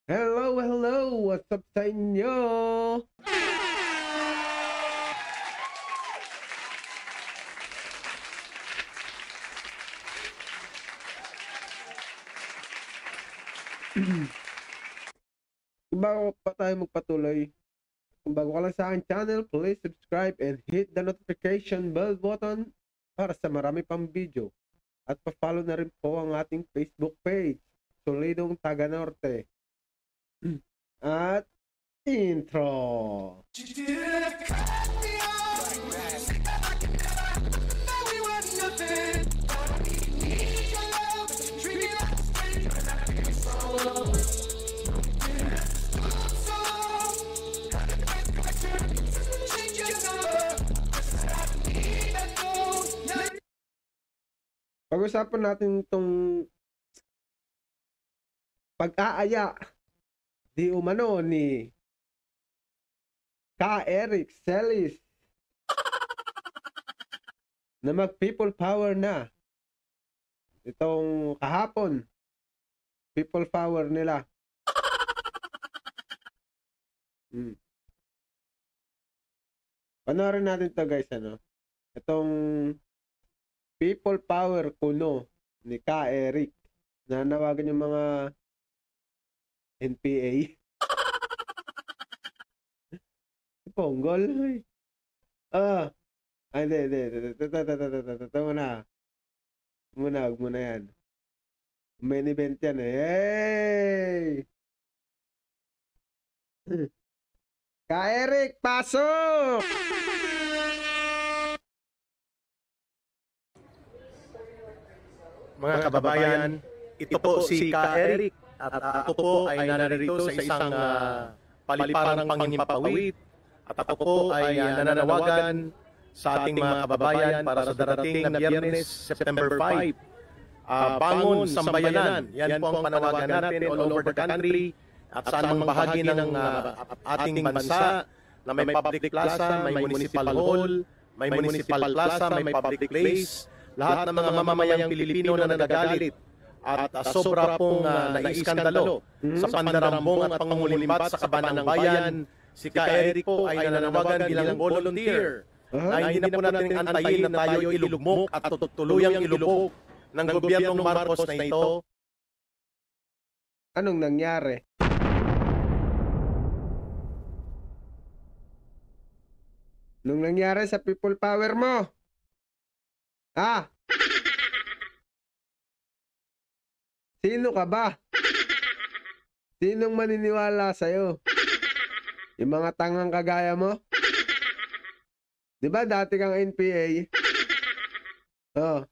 Hello, hello! What's up sa inyo? Bago pa tayo magpatuloy, kung bago ka lang sa aking channel, please subscribe and hit the notification bell button para sa marami pang video. At pa-follow na rin po ang ating Facebook page, Solidong Taga Norte. At intro! Pag-usapan natin itong pag-aaya di umano ni Ka Eric Celis na mag-people power na. Itong kahapon, people power nila. Panoorin natin to guys, ano? Itong people power kuno ni Ka Eric na nawagan yung mga NPA. Ponggol. Hindi. Ito muna. Huwag muna yan. Main event yan eh. Hey! Ka Eric, pasok! Mga kababayan, ito po si Ka Eric at ako po ay narito sa isang paliparang panghimpapawid at ako po ay nananawagan sa ating mga kababayan para sa darating na Biyernes, September 5. Bangon Sambayanan, yan po ang panawagan natin all over the country at sa anumang bahagi ng ating bansa na may public plaza, may municipal hall, may municipal plaza, may public place. Lahat ng mga mamamayang Pilipino na nagagalit at sobra pong naiskandalo sa pandarambong at pangulimbat sa kaban ng bayan, si Ka Eric po ay nananawagan bilang volunteer na hindi na po natin antayin na tayo ilugmok at tutuluyang ilubog ng gobyernong Marcos na ito. Anong nangyari? Anong nangyari sa people power mo? Ah! Sino ka ba? Sinong maniniwala sa'yo? Yung mga tangang kagaya mo? Di ba dati kang NPA? Oh.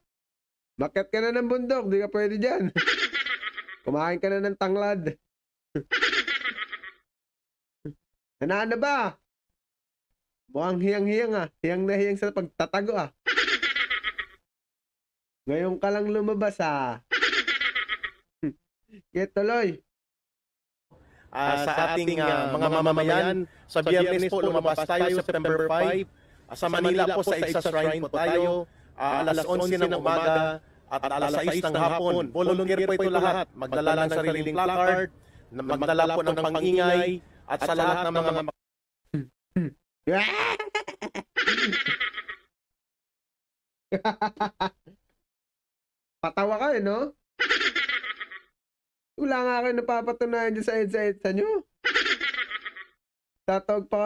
Makyat ka na ng bundok, di ka pwede dyan. Kumain ka na ng tanglad. Ano ba? Mukhang hiyang-hiyang ah. Hiyang na hiyang sa pagtatago ah. Ngayon ka lang lumabas ah. Kaya tuloy. Sa ating mga mamamayan, sa Biyernes po lumabas tayo September 5. Sa Manila po sa Isa Shrine po tayo. Alas 11 ng umaga at alas 6 ng hapon. Volunteer po ito lahat. Magdala ng sariling placard, magdala po ng pangingay, at sa lahat ng mga Patawa ka eh, no? Wala nga kayo napapatunayan dyan sa EDSA nyo. Tatawag pa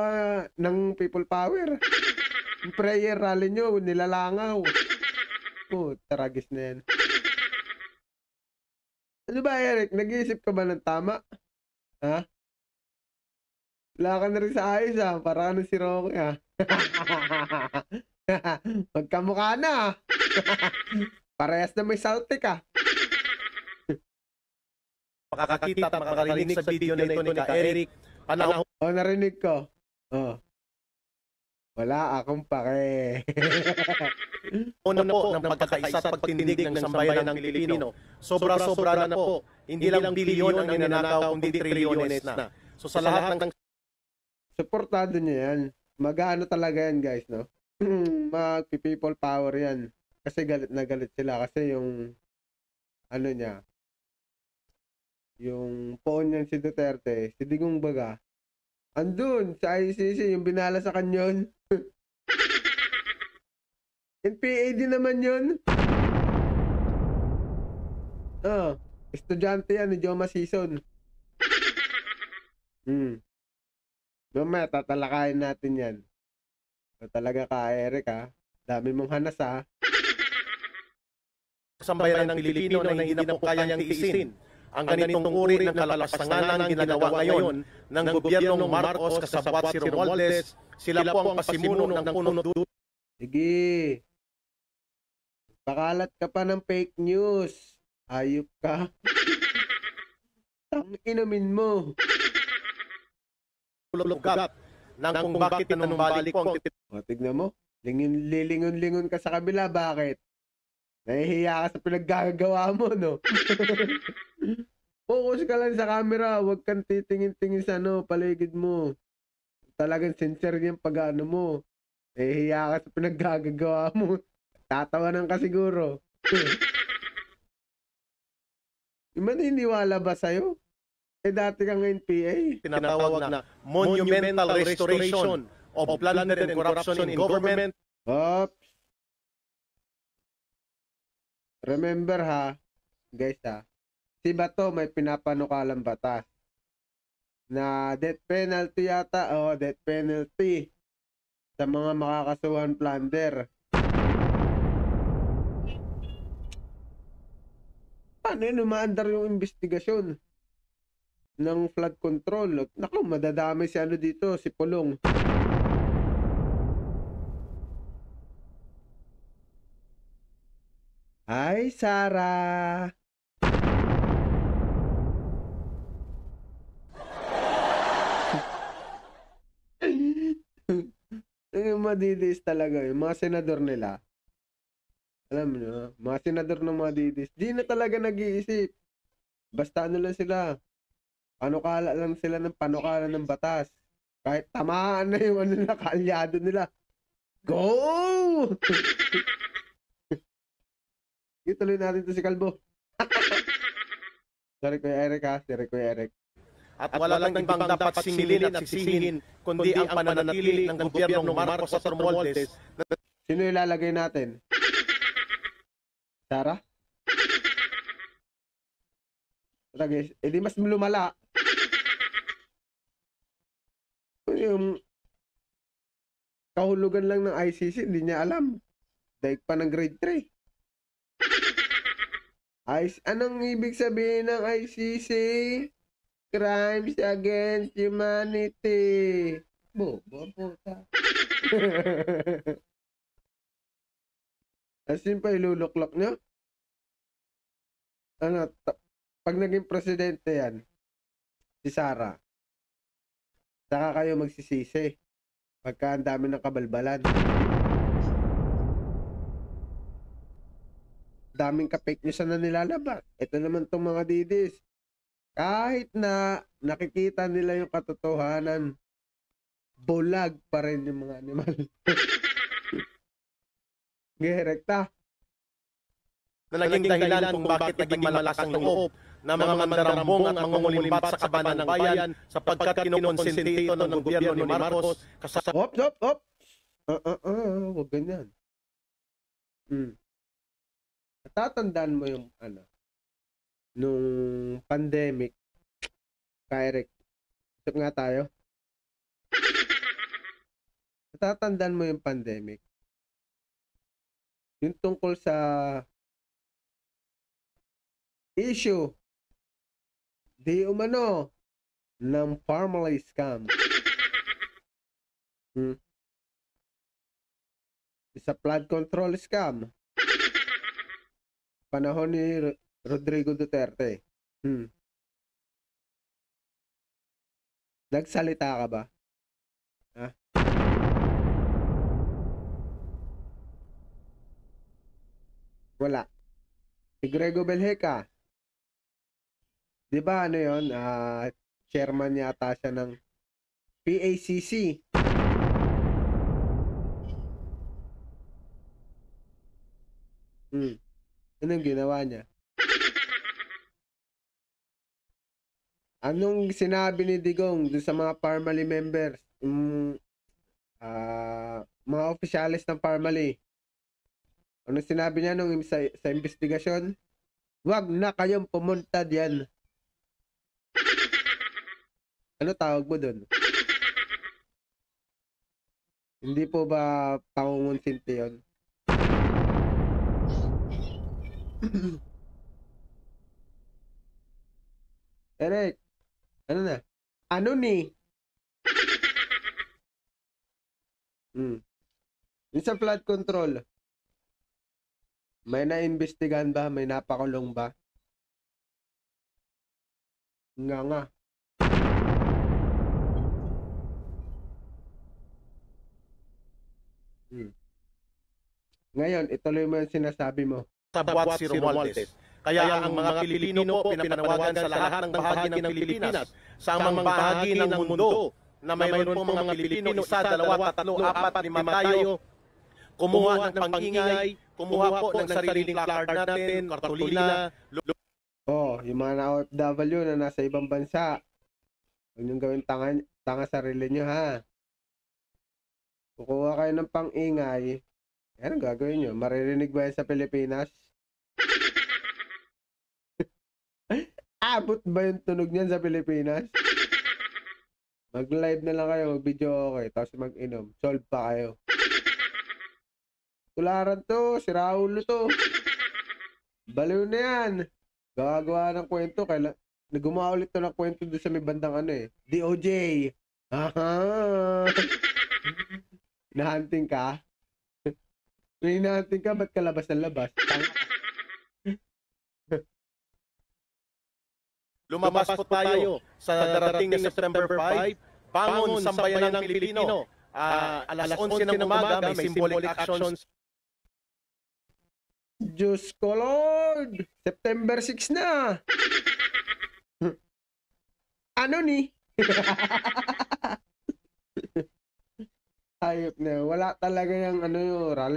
ng people power. Yung prayer rally nyo, nilalangaw. Taragis na yan. Ano ba, Eric? Nag-iisip ka ba ng tama? Ha? Wala ka na rin sa ayos, ha? Para ka si Rocky, ha? Magkamukha na, ha? Parehas na may saltik, ha? makakakita at makakarinig sa video na ito ni Ka Eric. Panahon Narinig ko. Wala akong pake. na po ng pagkakaisa at pagtindig ng sambayan ng Pilipino. Sobra-sobra na po. Hindi lang bilyon ang ninanakaw, kundi trilyones na. So sa lahat ng Suportado niyo yan. Mag-ano talaga yan, guys, no? Mag-people power yan. Kasi galit na galit sila. Kasi yung ano niya, yung phone niyan si Duterte, si Digong Baga, andun sa ICC, yung binala sa kanyon. NPA din naman yun. Estudyante yan ni Joma Season. Mamaya tatalakayin natin yan. Talaga ka, Eric ha. Dami mong hanas ha. Sambayan ng Pilipino na hindi na po kayang tiisin ang ganitong uri ng kalapastangan ginagawa ngayon ng gobyernong Marcos kasabwat si Romualdez. Sila po ang pasimuno ng punot dulo. Sige. Pakalat ka pa ng fake news. Ayop ka. Tang-inamin mo. Lugat ng kung bakit anumbalik po ang O, tignan mo. Lilingon-lingon ka sa kabila. Bakit? Nahihiya ka sa pinaggagawa mo, no? Focus ka lang sa camera. Huwag kang titingin-tingin sa paligid mo. Talagang sincere yung pag-ano mo. Nahihiya ka sa pinaggagawa mo. Tatawanan ka siguro. Maniniwala ba sa'yo? Dati kang NPA. tinatawag na monumental restoration of plunder and corruption in government. Oops. Remember guys si Bato may pinapanukalang batas na death penalty yata, death penalty sa mga makakasuhan plunder. Paano yun umaandar yung investigasyon ng flood control? Naku, madadami si dito, si Pulong. Hi, Sarah! Yung madidis talaga, yung mga senador nila. Alam nyo, mga senador ng mga didis, di na talaga nag-iisip. Basta lang sila. Panukala lang sila ng panukala ng batas. Kahit tamaan na yung kaalyado nila. Go! Ituloy natin to si Kalbo. Sorry Kuya Eric Sorry Kuya Eric. At wala lang ibang dapat singilin at sisihin kundi ang pananatili ng gobyernong Marcos at Romualdez. Sino ilalagay natin? Sarah? Guys, edi mas lumala. Yung kahulugan lang ng ICC, hindi niya alam. Daig pa ng grade 3. Anong ibig sabihin ng ICC? Crimes against humanity. Bobo, puta. Asin pa iluluklok nyo? Pag naging presidente yan, si Sara, saka kayo magsisisi. Pagka ang dami ng kabalbalan. Daming ka-fake news na nilalabas. Ito naman tong mga didis. Kahit na nakikita nila yung katotohanan, bulag pa rin yung mga animal. Gerekta. Na naging dahilan kung bakit naging malakas ang loob ng mga mandarambong at mangungulimbat sa kabanan ng bayan sapagkat kinukonsente ito ng gobyerno ni Marcos. Hop. Huwag ganyan. Tatandaan mo yung nung pandemic, Eric, isip nga tayo. Tatandaan mo yung pandemic. Yung tungkol sa issue di umano ng family scam. Sa flood control scam. Panahon ni Rodrigo Duterte. Nagsalita ka ba? Wala. Si Grego Belheca. Di ba yun? Chairman yata siya ng PACC. Anong ginawa niya? Anong sinabi ni Digong doon sa mga Parmali members? Mga opisyalis ng Parmali. Anong sinabi niya nung sa investigasyon? Wag na kayong pumunta diyan. Ano tawag mo doon? Hindi po ba pangungunsinti yun? Eric, ano na? Ano ni? Yung sa flood control, may naimbestigahan ba? May napakulong ba? Nga. Ngayon, ituloy mo yung sinasabi mo. Sa buwat si Romualdez. Kaya ang mga Pilipino po pinapanawagan sa lahat ng bahagi ng Pilipinas, sa mga bahagi ng mundo, na mayroon po mga Pilipino, isa, dalawa, tatlo, apat, lima tayo, kumuha ng pangingay, kumuha po ng sariling placard natin, kartolina. Yung mga na-OFW na nasa ibang bansa, huwag niyong gawin tanga sarili niyo, ha? Kukuha kayo ng pang-ingay, anong gagawin niyo? Maririnig ba yan sa Pilipinas? Abot ba yung tunog niyan sa Pilipinas? Mag-live na lang kayo, mag-video okay, tapos mag-inom. Solve pa kayo. Tularan to, si Raulo to. Baliw na yan. Gagawa ng kwento, gumawa ulit to ng kwento doon sa may bandang DOJ. Aha! Hinahunting ka? May hinahunting ka, ba't ka labas ng labas? Lumabas po tayo sa darating na September 5. Bangon sambayan ng Pilipino. Alas 11 ng umaga, may symbolic actions. Diyos ko Lord! September 6 na! Ano ni? Hayop na. Wala talaga yung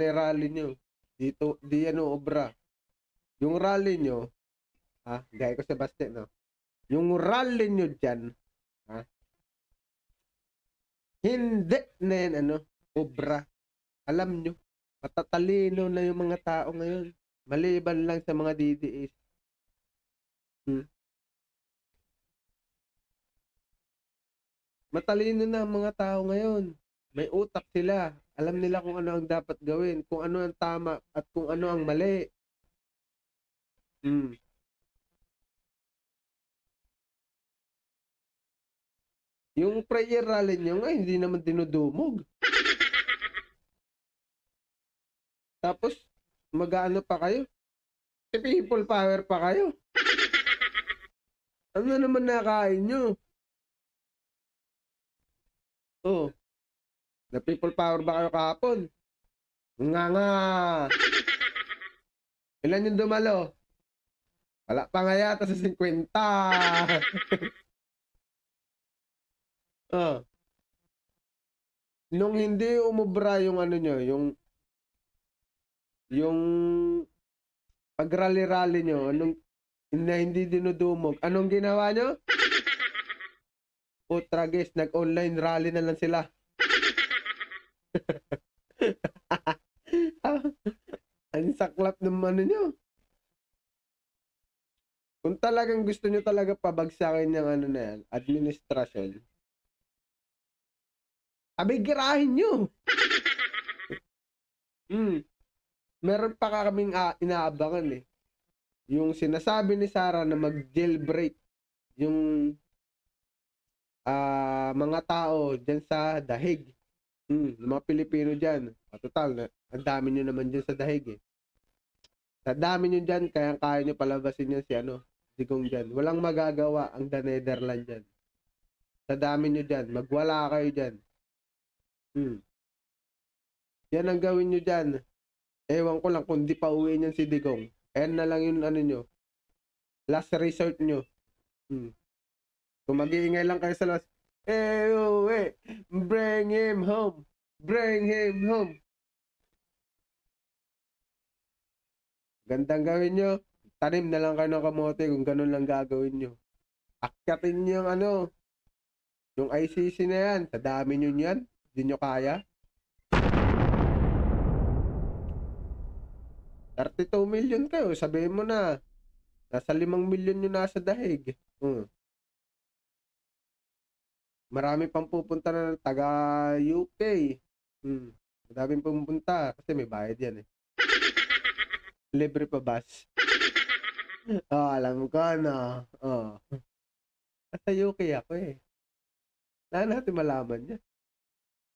rally nyo. Dito, di obra. Yung rally nyo, gaya ko Sebastian, no? Yung rally nyo dyan, hindi na yan, obra. Alam nyo, matatalino na yung mga tao ngayon. Maliban lang sa mga DDS. Matalino na ang mga tao ngayon. May utak sila. Alam nila kung ano ang dapat gawin, kung ano ang tama, at kung ano ang mali. Yung prayer rally nyo nga, hindi naman dinudumog. Tapos, mag-ano pa kayo? People power pa kayo. Ano naman nakain nyo? Na people power ba kayo kahapon? Nga. Ilan yung dumalo? Wala pa nga yata sa 50. Nung hindi umubra yung nyo, yung pag-rally-rally nyo, na hindi dinudumog, anong ginawa nyo? Tragis, nag-online rally na lang sila. Ang saklap ng nyo. Kung talagang gusto nyo talaga pabagsakin yung na yan, administrasyon, girahin nyo. Meron pa kaming inaabangan yung sinasabi ni Sara na mag-jailbreak yung mga tao dyan sa Dahig. Mga Pilipino dyan. Total, ang dami nyo naman dyan sa Dahig Sa dami nyo dyan, kaya nyo palabasin yan si Digong dyan. Walang magagawa ang The Netherlands dyan. Sa dami nyo dyan, magwala kayo dyan. Yan ang gawin nyo dyan. Ewan ko lang kung di pa uwi niyan si Digong. Ayan na lang yung nyo. Last resort nyo. Kung mag-iingay lang kayo sa last, bring him home. Bring him home. Gandang gawin nyo. Tanim na lang kayo ng kamote kung ganun lang gagawin nyo. Akyatin niyo yung ano, yung ICC na yan. Sa dami nyo yan. Hindi nyo kaya. 32 million kayo. Sabihin mo na. Nasa 5 million yung nasa dahig. Marami pang pupunta na ng taga UK. Madaming pupunta. Kasi may bayad yan eh. Libre pa bus. Alam ko na. Nasa UK ako eh. Wala natin malaman yan.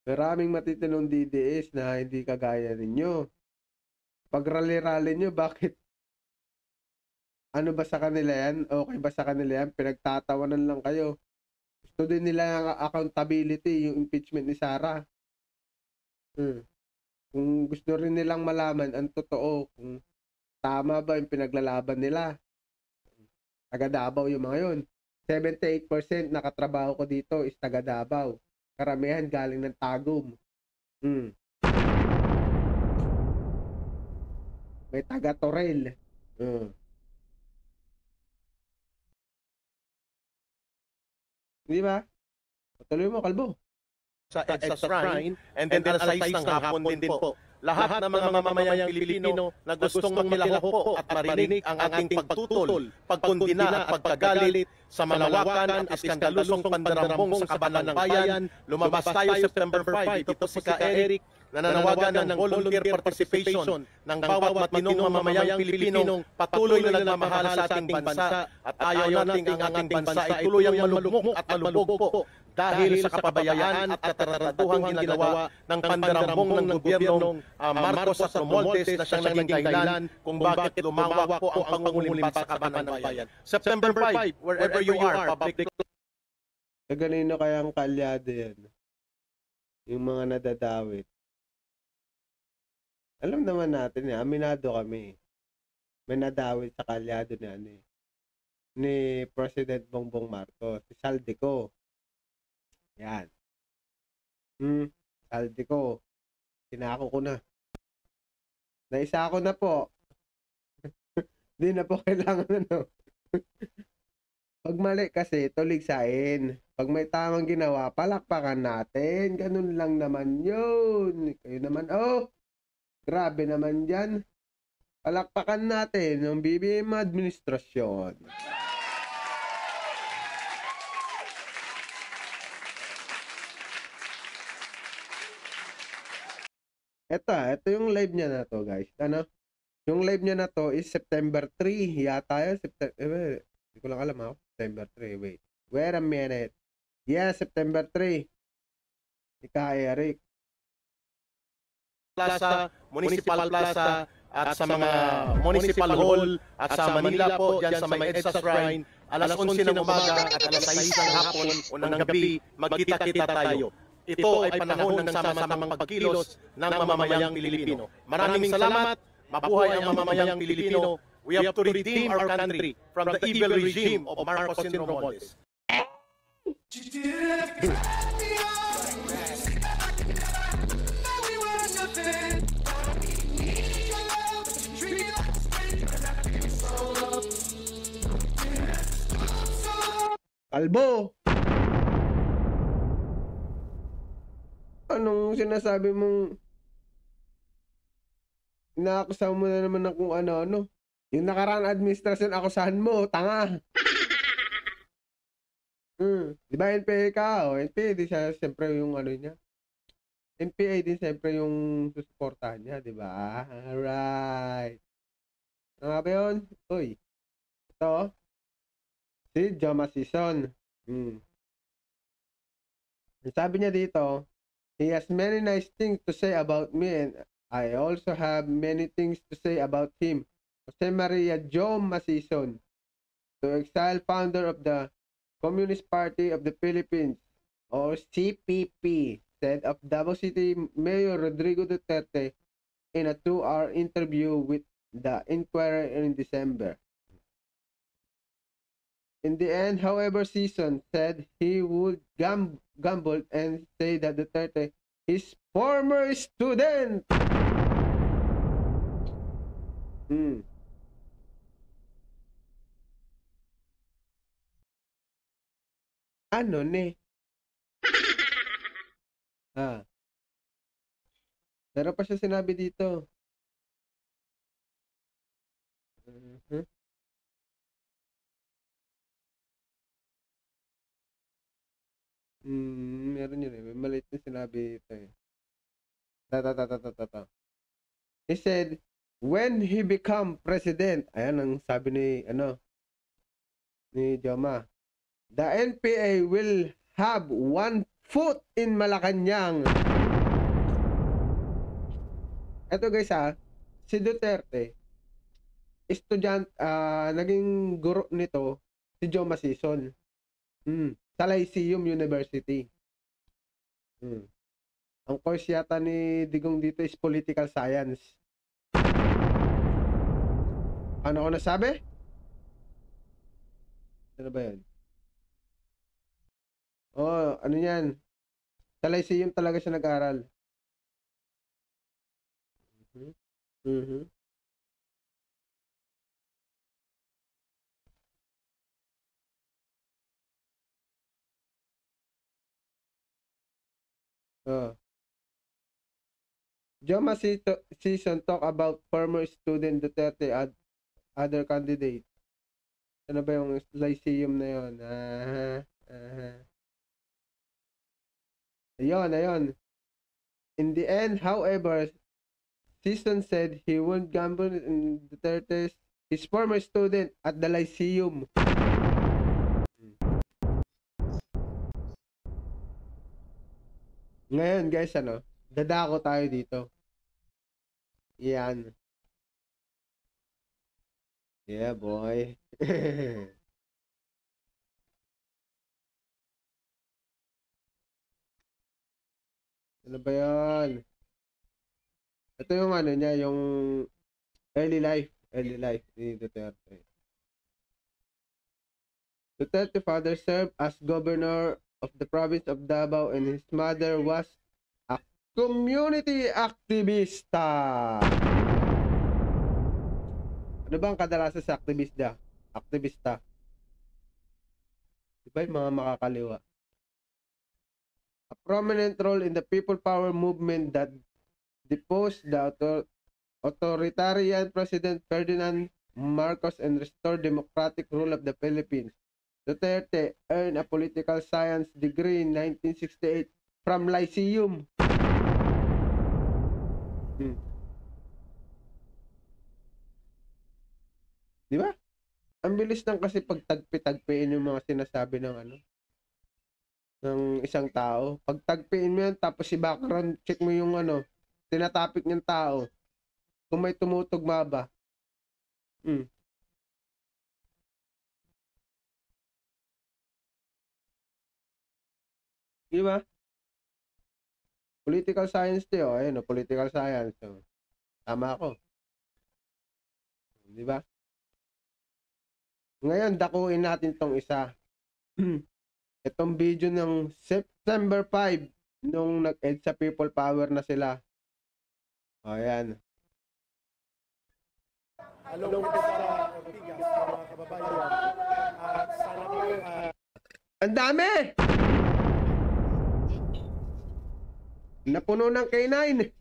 Maraming matitinong DDS na hindi kagaya ninyo. Pag rally-rally nyo, bakit? Ano ba sa kanila yan? Okay ba sa kanila yan? Pinagtatawanan lang kayo. Gusto din nila ang accountability, yung impeachment ni Sara. Kung gusto rin nilang malaman ang totoo, kung tama ba yung pinaglalaban nila. Taga Davao yung mga yun. 78% nakatrabaho ko dito is taga Davao. Karamihan galing ng Tagum. May taga Torel. Di ba? Patuloy mo, Kalbo. Sa EDSA Shrine, and then alas 6 ng hapon din po. Lahat ng mga mamamayang Pilipino na gustong makilahok at marinig ang ating pagtutol, pagkondina at pagkagalit sa malawakan at iskandalusong pandarambong sa kabalan ng bayan, lumabas tayo September 5. Ito po si Ka Eric, nananawagan ng volunteer participation ng bawat matinong mamamayang Pilipinong patuloy na nagmamahal sa ating bansa at ayaw nating ang ating bansa ay tuluyang malugmok at malubog po dahil sa kapabayaan at kataratuhang ginagawa ng pandarambong ng gobyernong Marcos at Romualdez na siyang naging dahilan kung bakit lumawak po ang pangungulimbat sa kabanan ng bayan. September 5, wherever you are, public. Kanino kayang kalyado yan? Yung mga nadadawit. Alam naman natin, aminado kami. May nadawit sa kalyado ni President Bongbong Marcos, si Saldico. Yan. Saldico. Sinako ko na. Naisa ko na po. Di na po kailangan Pag mali kasi, tuligsain. Pag may tamang ginawa, palakpakan natin. Ganun lang naman yun. Kayo naman, grabe naman yan. Palakpakan natin yung BBM administrasyon. Ito yung live niya na to, guys. Yung live niya na to is September 3. Yata yun. Hindi ko lang alam ako. September 3. Wait a minute. Yeah, September 3. Ka Eric. Plaza, Municipal Plaza, at sa mga Municipal Hall, at sa Manila po, dyan sa may EDSA Shrine, alas 11 ng umaga at alas 6 ng hapon o ng gabi, magkita-kita tayo. Ito ay panahon ng sama-samang pagkilos ng mamamayang Pilipino. Maraming salamat. Mabuhay ang mamamayang Pilipino. We have to redeem our country from the evil regime of Marcos and Romualdez. Kalbo! Anong sinasabi mong inaakusahan mo na naman ng kung ano-ano? Yung nakaraang administrasyon, akusahan mo, tanga. Di ba NPA ka? NPA din siya, siyempre yung ano niya. NPA din siyempre yung susuportahan niya, di ba? Alright. Ano nga ba yun? Uy. Ito. Si Joma Season. Sabi niya dito, he has many nice things to say about me and I also have many things to say about him. Jose Maria Joma Season, the exiled founder of the Communist Party of the Philippines, or CPP, said of Davao City Mayor Rodrigo Duterte in a 2-hour interview with the Inquirer in December. In the end, however, Season said he would gamble and say that Duterte, his former student, Ano ni? Ah, meron pa siya sinabi dito. Mhm. Meron yun eh. May maliit na sinabi dito eh. Ta. He said, when he become president, ayan ang sabi ni Joma, the NPA will have one foot in Malacanang. Eto guys si Duterte, naging guro nito si Joma Sison. Sa Lyceum University. Ang course yata ni Digong dito is political science. Ano ko nasabi? Ano ba yun? Oh, ano yan? Sa Lyceum talaga siya nag-aral. Mhm. Oh. Joma Season talk about former student Duterte at other candidates. Ano ba yung Lyceum na yun? Ayun. In the end, however, Season said he won't gamble in Duterte's his former student at the Lyceum. Ngayon guys, dadako tayo dito. Yan. Yeah, boy. Ano ba yan? Ito yung niya, yung early life ni Duterte. Duterte father served as governor of the province of Davao and his mother was a community activista. Ano ba ang kadalasan sa aktivista? Diba yung mga makakaliwa? A prominent role in the people power movement that deposed the authoritarian President Ferdinand Marcos and restored democratic rule of the Philippines. Duterte earned a political science degree in 1968 from Lyceum. Di ba? Ang bilis lang kasi pagtagpi-tagpiin yung mga sinasabi ng isang tao. Pagtagpiin mo yan, tapos i-background check mo yung tinatapik ng tao. Kung may tumutugma ba. Di ba? Political science to ayun political science. So, tama ako. Di ba? Ngayon, dakuin natin tong isa. Itong video ng September 5 nung nag-end sa People Power na sila. Ayan. Hello po sa Ortigas, mga kababayan. Sana po ang dami! Napuno ng K9.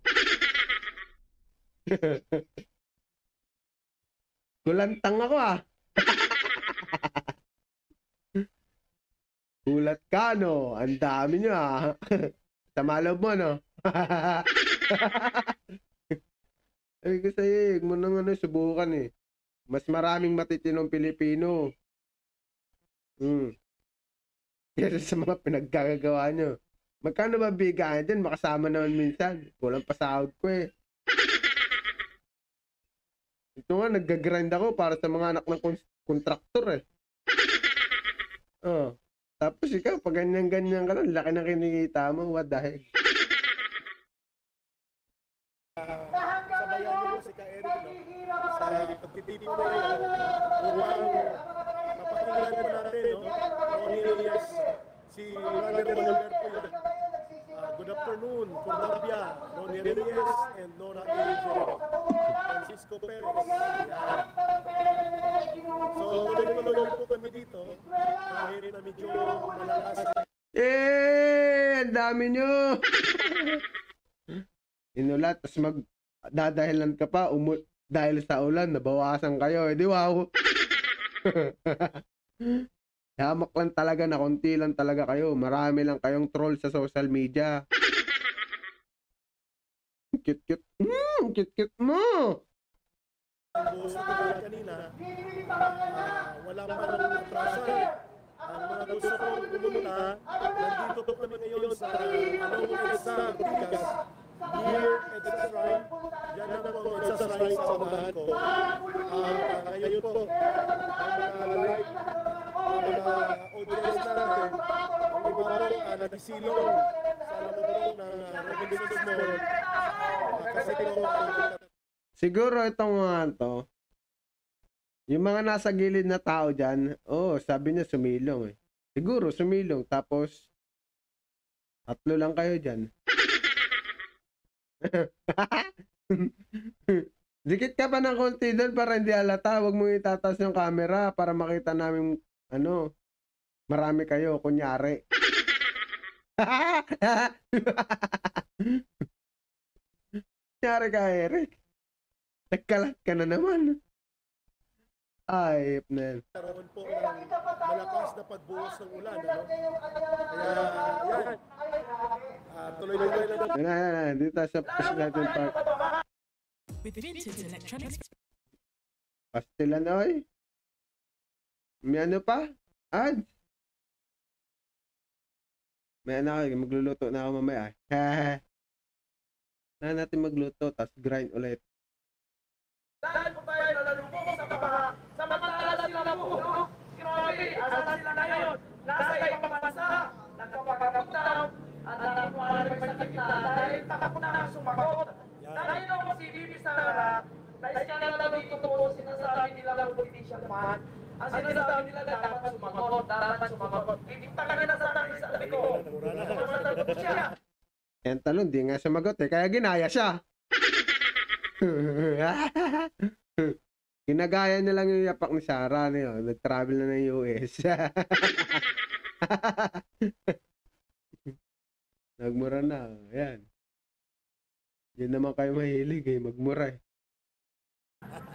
Gulantang ako Gulat ka ang dami nyo Sama loob mo Sabi ko sa'yo huwag mo nang subukan Mas maraming matitinong Pilipino. Kaya sa mga pinaggagawa nyo. Magkano ba bigayan dyan? Makasama naman minsan. Kulang pa sahod ko Ito nga, nag-grind ako para sa mga anak ng kontraktor Tapos ikaw, pag ganyan-ganyan ka lang, laki ng kinikita mo, what the heck? Sabayan mo si Ka-Eric, sa pagtitipid mo yun, mapakinggan mo natin, Yes, si Ronnie Reyes po yun. Good afternoon, Cornabia, Ronnie Reyes, and Nora Elijo, Francisco Perez. So, tuloy-tuloy po kami dito, kahit na medyo malakas Ang dami nyo! Inulat, tapos dadahilan ka pa, dahil sa ulan, nabawasan kayo. Eh, di wow! Hamak lang talaga na konti lang talaga kayo. Marami lang kayong troll sa social media. Cute-cute. Cute-cute mo! Gusto ko lang kanina, wala pa ng atrasan. Ang mga gusto kong pumunta, nandito po kami ngayon sa Along Edsa, Ortigas, near Edsa Shrine. Yan na po ang Edsa Shrine sa unahan ko. Ngayon po, ang mga live, ang mga audience natin, ang iba po nagsilong sa lababo ng Robinson Mall. Kasi po, Siguro itong mga to, yung mga nasa gilid na tao dyan, sabi niya sumilong eh. Siguro sumilong, tapos 3 lang kayo dyan. Dikit ka pa ng konti doon para hindi halata. Huwag mo itataas yung camera para makita namin, marami kayo, kunyari. Kunyari ka, Eric. Nagkalat ka na naman. Ayop na yan. Karoon po ng malakas na pagbuhos ng ulan. Kaya, yan. Tuloy-tuloy lang. Yan. Dito sa Pusgaton Park. With vintage electronics. Pastilan, oy. May ano pa? Ads. May magluluto na ako mamaya. Na natin magluto, tapos grind ulit. Dahil po tayo nalalubog sa matalas sila po, no? Grabe, asan sila ngayon? Nasa ibang bansa, nagkapagkakaptaw, at nakakuha rin sa kita dahil takap na ang sumagot. Dahil ako si Bibi Sara, na iskandalo dito po sinasabi nila ng politician man, ang sinasabi nila dapat sumagot. Hindi pa kanina sa sabi ko, sumagot siya. Yan talon, di nga sumagot eh, kaya ginaya siya. Ginagaya niya lang yung yapak ni Sarah na yun. Nag-travel na ng US. Nagmura na. Ayan. Yan naman kayo mahilig eh. Magmura eh.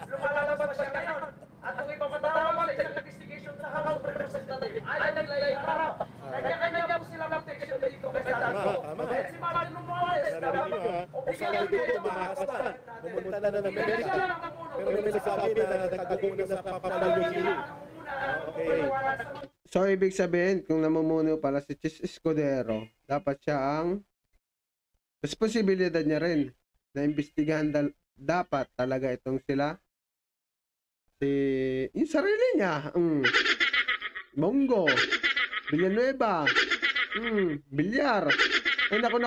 Lumalabas pa siya ngayon. At kung ipapatawag sa isang investigation sa House of Representatives, ay naglay harap. Kanya-kanya po sila ng teksyon dito kay Sarah. Si Martin Romualdez, opisyal dito, mahastan. Pumunta na ng Amerika. Pero may nagsabi na nagtago na sa papalayo. Okay. So, ibig sabihin, kung namumuno pala si Chis Escudero, dapat siya ang responsibilidad niya rin na imbestigahan dapat talaga itong sila yung sarili niya. Bongo, Villanueva, Bilyar. Ay, naku.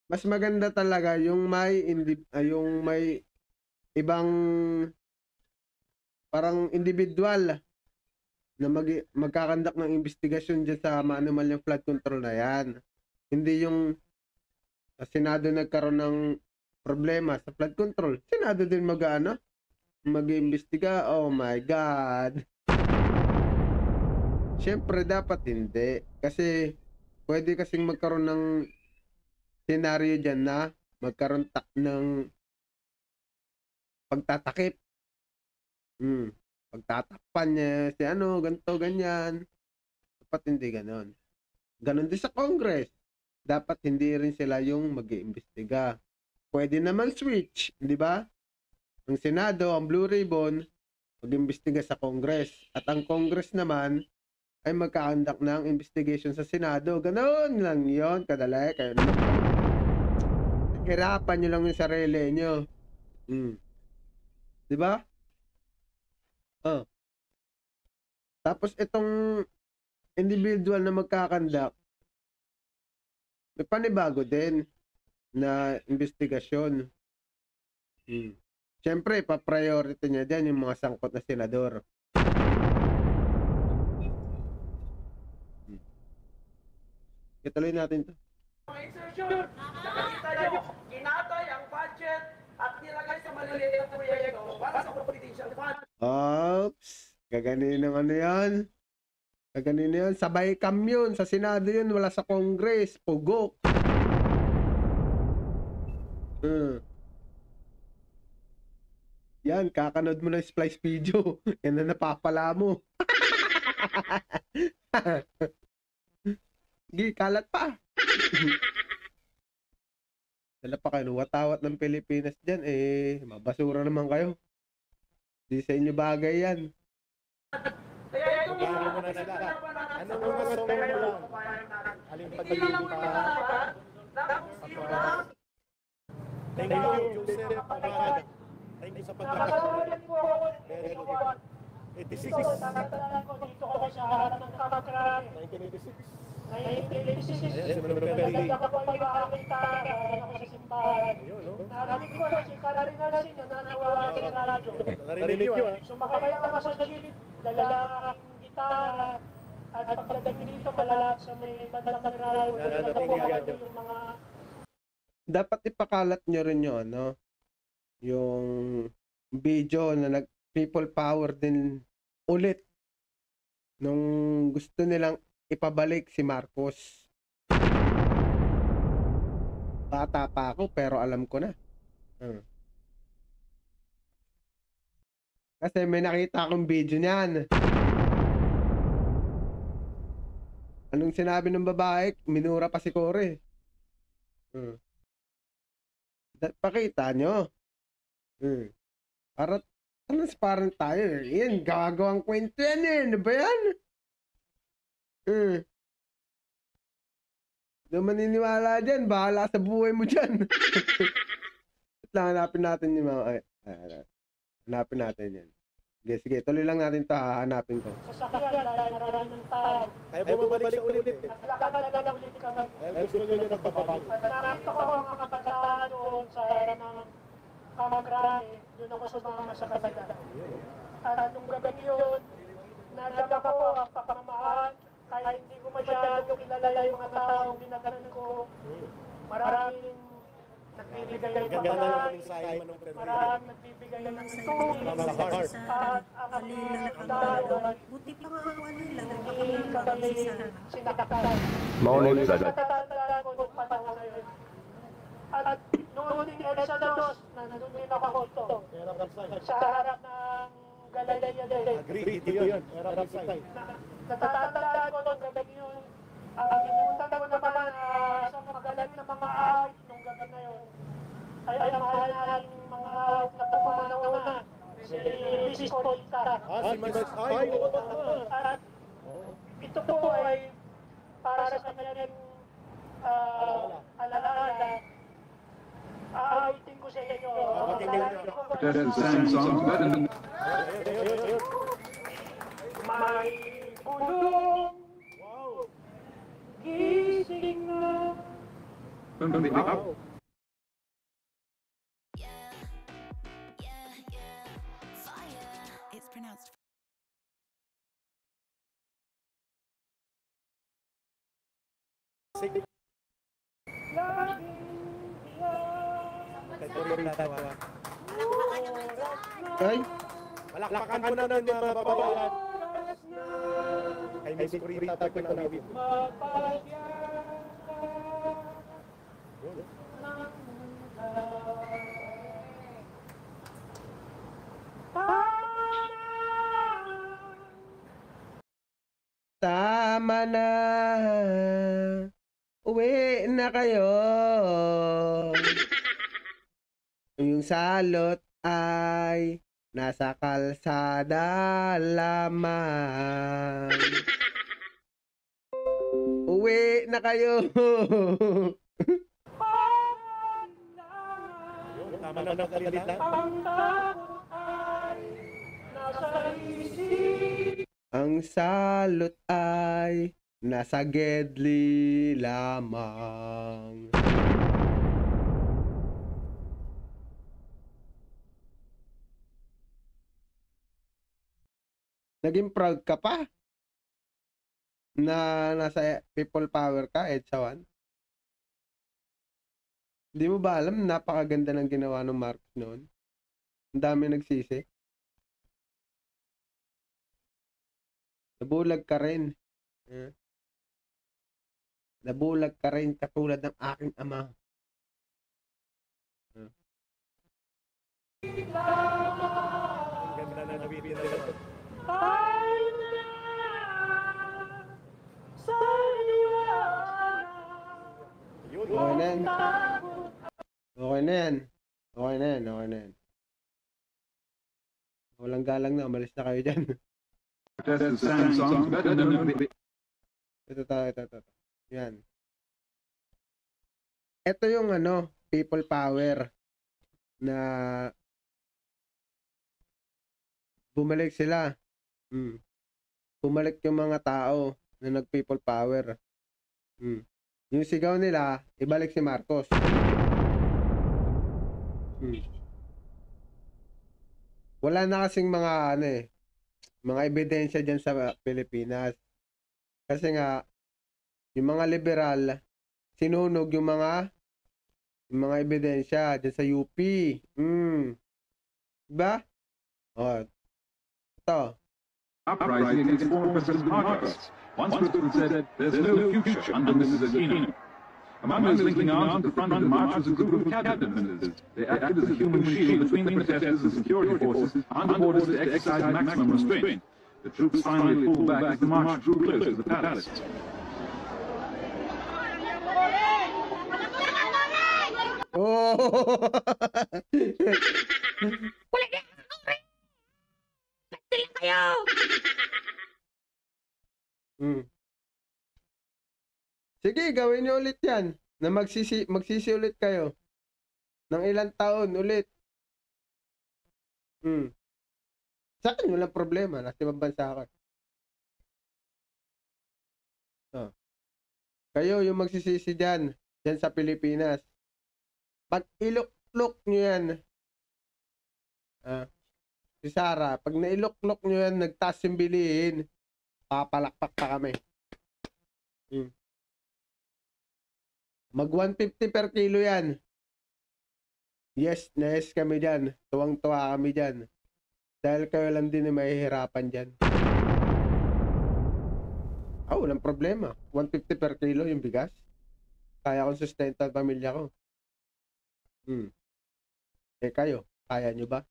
Mas maganda talaga yung may ibang parang individual na magkakandak ng investigasyon dyan sa maanumal yung flood control na yan. Hindi yung sa Senado nagkaroon ng problema sa flood control. Senado din mag-iimbestiga. Oh my God. Siyempre dapat hindi. Kasi pwede kasing magkaroon ng senaryo dyan na magkaroon ng pagtatakip. Pagtatakpan niya si ganito, ganyan. Dapat hindi ganon. Ganon din sa Congress. Dapat hindi rin sila yung mag-iimbestiga. Pwede naman switch, di ba? Ang Senado, ang Blue Ribbon, mag-iimbestiga sa Congress. At ang Congress naman ay magka-conduct ng investigation sa Senado. Ganon lang yon, kadalay. Kayo naman. Hirapan nyo lang yung sarili nyo. Di ba? Tapos itong individual na magkakandak, may panibago din na investigasyon. Siyempre, pa-priority niya dyan yung mga sangkot na senador. Ituloy natin to. Insertion, nakakita nyo, kinatay ang budget at nilagay sa maliliit na proyekto para sa competition fund. Oops. Gaganin ng ano yan? Gaganin yan. Sabay cam yun. Sa Senado yun. Wala sa Congress. Pugok. Yan. Kakanood mo ng splice video. Yan na napapala mo. Gi, kalat pa. Dala pa kayo. Watawat ng Pilipinas dyan. Mabasura naman kayo. Di sa inyo bagay yan. Kaya ito Ano mo na sila? Ano mo na song mo lang? Aling pag-ibig pa? Thank you, Joseph Pagkaga. Thank you sa pagkakataon. Very good. 86. 1986. Ayan, si Manong Perry. Narinig nyo, ha? Sumakay ako sa gilid, dala ang gitara, at pagdating dito malapit sa may bandang Meralco, yung mga Dapat ipakalat nyo rin yung ano, yung video na people power din ulit nung gusto nilang ipabalik si Marcos. Bata pa ako pero alam ko na. Kasi may nakita akong video niyan. Anong sinabi ng babae? Minura pa si Cory. Pakita nyo. Para transparent tayo. Yan, gagawang kwento yan eh. Ano ba yan? Hindi maniniwala dyan. Bahala sa buhay mo dyan. Hanapin natin yung mga... hanapin natin yan. Sige, tuloy lang natin ito. Hanapin ko. sasakyan dahil maraming tao. Kaya bumabalik sa ulit. At lakad na ulit kami. Dahil gusto nyo nyo nagpapabago. At nakita ko ang mga kabataan doon sa harap ng Kamagrane. Doon ako sumama sa kabila. At nung gabi yun, nadama ko ang pagmamahal. Kaya hindi ko masyado kilala yung mga taong binaganan ko. Maraming nagbibigay ng Ganda pagkain. naman yung sayo Manong Perry. Maraming nagbibigay ng tubig. Mama sa heart. At ang mga dalawa, Buti pa nga ako ano lang, hindi kami sinakatan. Maunit sa Natatandaan ko nung panahon na yun. At noon din Exodus, nandun din ako sa harap ng Galilea din. Agree, ito yun. Erap Isay. Natatandaan ko nung gabi yun. Ang inuutan ko naman sa magaling na mga awit nung gabi na yun. Ay ang mahal natin mga awit na pumanaw na. Si Mrs. Polita. Si Mas Ay. At ito po ay para sa kanya rin alaala. Aawitin ko sa inyo. May bulong gising na. it's pronounced Ay, Palakpakan ko na ng mga babayan. Kay Miss Kurita ko na video. tama na. Uwi na kayo. Yung salot ay nasa kalsada lamang. Uwi na kayo. Tama na nagsalita. Ang salot ay nasa Gedli lamang. Naging proud ka pa na nasa people power ka, Edsawan? Hindi mo ba alam, napakaganda ng ginawa ng Marcos noon? Ang dami nagsisi. Nabulag ka rin. Nabulag ka rin katulad ng aking ama. Ganda na nabitin nila. Yun. Okay na yan. Okay na yan. Okay na yan. Okay na yan. Walang galang na. Umalis na kayo dyan. Protest the Sam songs better than the Ito. Yan. Ito yung ano, people power na bumalik sila. Bumalik yung mga tao na nag-people power. Yung sigaw nila, ibalik si Marcos. Wala na kasing mga ano mga ebidensya dyan sa Pilipinas. Kasi nga, yung mga liberal, sinunog yung mga ebidensya dyan sa UP. Diba? Oh. Ito. uprising against former President Marcos. One spokesman said there's no future under Mrs. Aquino. Among those linking arms at the front of the march was a group of cabinet ministers. They acted as a human shield between the protesters and security forces under orders to exercise maximum restraint. The troops finally pulled back as the march drew close to the palace. Oh! Sige, gawin niyo ulit yan. Na magsisi ulit kayo. Ng ilang taon ulit. Sa akin, walang problema. Nasa ibang bansa ako. Kayo yung magsisisi dyan sa Pilipinas. Pag ilok-lok nyo yan, si Sarah, pag nailok-lok nyo yan, nagtaas yung bilihin, papalakpak pa kami. Mag 150 per kilo yan. Yes kami dyan. Tuwang-tuwa kami dyan. Dahil kayo lang din na mahihirapan dyan. Walang problema. 150 per kilo yung bigas. Kaya kong sustenta ang pamilya ko. Kayo, kaya nyo ba?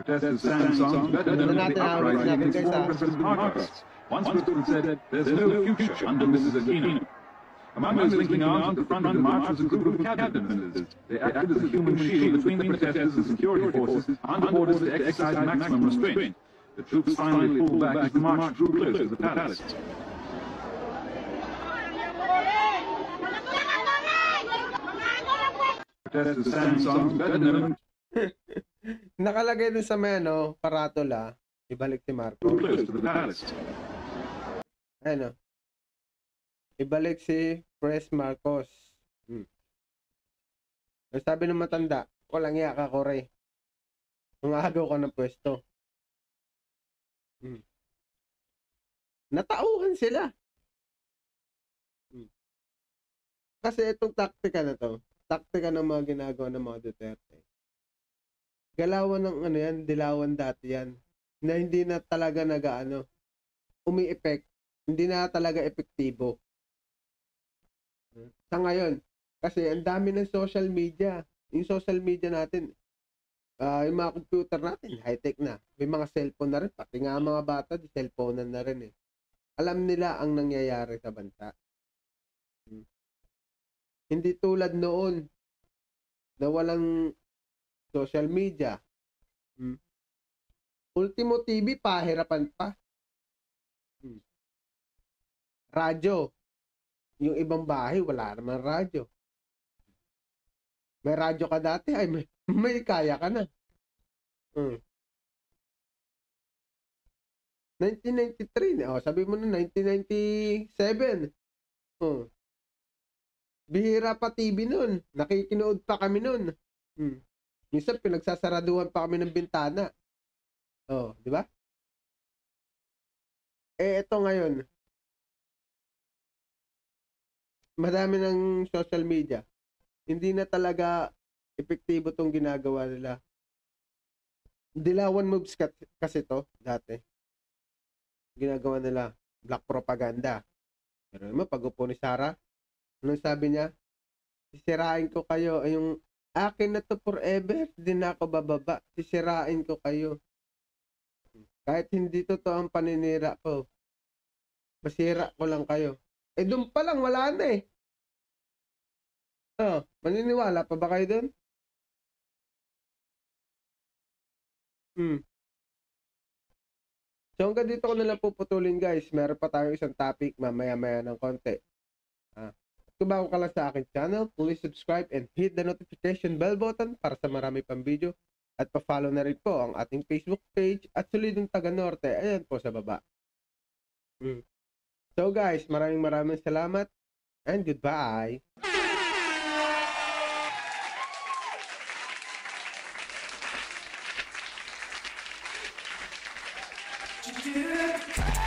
Protest the Sam songs better than the uprising against former President Marcos. One spokesman said there's no future under Mrs. Aquino. Among those linking arms at the front of the march was a group of cabinet ministers. They acted as a human shield between the protesters and security forces under orders to exercise maximum restraint. The troops finally pulled back as the march drew close to the palace. Protest the Sam songs better than Nakalagay dun sa may paratula, ibalik si Marcos. close to the palace. Ibalik si Pres Marcos. Ang sabi ng matanda, walang iya ka, Kore. Mangagaw ka ng pwesto. Natauhan sila. Kasi itong taktika na to, taktika ng mga ginagawa ng mga Duterte. Galawan ng dilawan dati yan. Na hindi na talaga umi-effect. Hindi na talaga epektibo. Sa ngayon, kasi ang dami ng social media. Yung social media natin, yung mga computer natin, high-tech na. May mga cellphone na rin. Pati nga mga bata, di cellphone na rin eh. Alam nila ang nangyayari sa bansa. Hindi tulad noon na walang social media. Ultimo TV, pahirapan pa. Radyo. Yung ibang bahay, wala naman radyo. May radyo ka dati, ay may kaya ka na. 1993, sabi mo na 1997. Bihira pa TV nun. Nakikinood pa kami nun. Minsan pinagsasaraduhan pa kami ng bintana. Di ba? Ito ngayon. Madami ng social media. Hindi na talaga epektibo tong ginagawa nila. Dilawan moves kasi to dati. Ginagawa nila black propaganda. Pero naman pag upo ni Sarah, anong sabi niya? Sisirain ko kayo. Yung akin na to forever, di na ako bababa. Sisirain ko kayo. Kahit hindi totoo ang paninira ko, masira ko lang kayo. Eh doon pa lang wala na eh. Maniniwala pa ba kayo doon? So hanggang dito ko na lang puputulin guys. Meron pa tayong isang topic mamaya-maya ng konti. Kung bago ka lang sa akin channel, please subscribe and hit the notification bell button para sa marami pang video. At pa-follow na rin po ang ating Facebook page at Solidong Taga Norte. Ayan po sa baba. So guys, maraming salamat and goodbye. Do